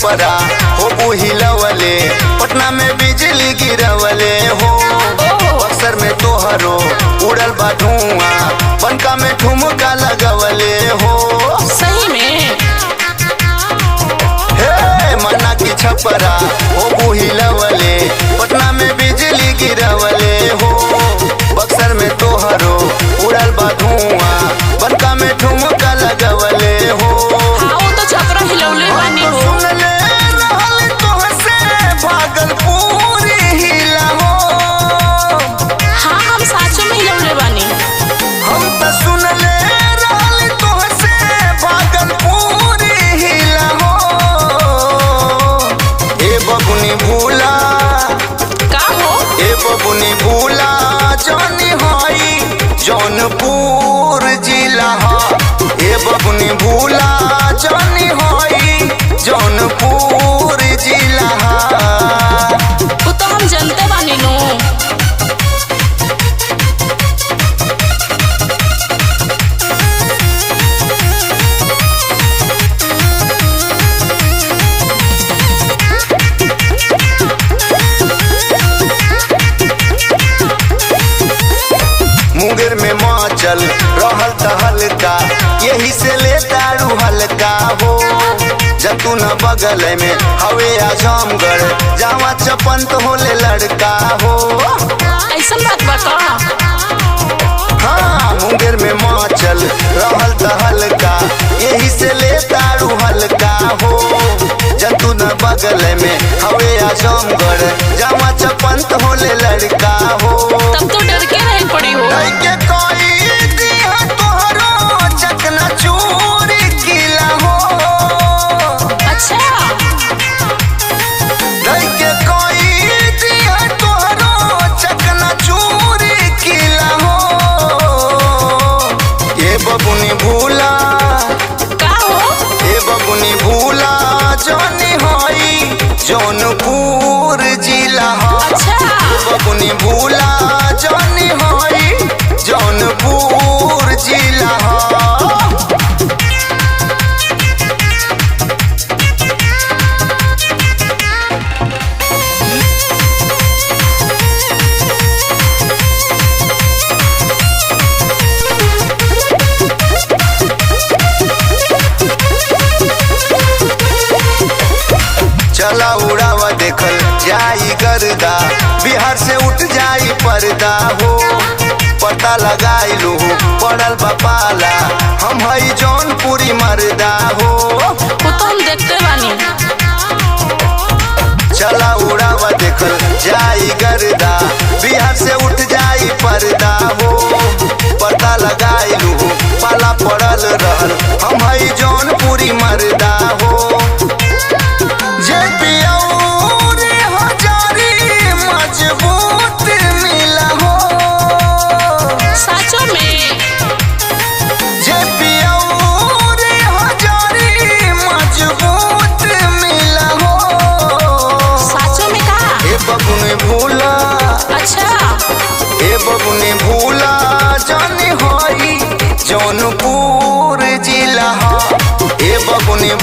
छपरा हो हिलवले, पटना में बिजली गिरवले हो। बक्सर में तोहरो उड़ल बा धुआं, बनका में ठुमका लगवले हो। सही में हे मन्ना की छपरा हो हिलवले, पटना में बिजली गिरवले हो। बक्सर में तोहरो उड़ल बा धुआं, बनका में ठुमका लगवले हो। हाँ तो छपरा हिलौले बानी हो। सुन ले रहल तोहसे भागलपुर हिला हो। हाँ हम साचो में हिलौले बानी। हम तो सुन ले रहल तोहसे भागलपुर हिला हो। ए बबुनी भूला, का हो ए बबुनी भूला जानी हई जौनपुर जिला हा। ए बबुनी भूला जानी हई जौनपुर जिला हा। वो तो हम जनते बानी नो। मुंगेर में माचल रहल तहलका, यही से ले दारू हल्का हो। जतुन बगल में हवे आजमगढ़, जावा चपंत होले लड़का हो। ऐसा बात बता। हाँ मुंगेर में माचल रहल तहलका, यही से ले दारू हल्का हो। जतुन बगल में हवे आजमगढ़, जावा चपंत होले लड़का हो। तब तो डर के रह पड़ी हो। के कोई दिया तोहरो चकना चूर किला हो। अच्छा के कोई दिया तोहरो चकना चूर किला हो। ये बबुनी भूला, का हो ये बबुनी भूला जानी हई जौनपुर जिला हा। अच्छा बबुनी भूला जानी हई जौनपुर जिला हा। चला उड़ावा देखल जाई गर्दा, बिहार से उठ जाई पर्दा हो। पता लगाई लू पड़ल बपाला, हम हई जौनपुरी मर्दा हो। वो तो हम देखते बानी। चला उड़ावा देखल जाई गर्दा, बिहार से उठ जाई पर्दा हो। पता लगाई लू पाला पड़ल रहल, हम हई जौनपुरी मर्दा हो। जे पियौरी हजारी मजबूत मिला हो। साचो में जे पियौरी हजारी मजबूत मिला हो। साचो में का। ए बबुनी भूला, अच्छा ए बबुनी भूला जानी हई जौनपुर जिला हा। ए बबुनी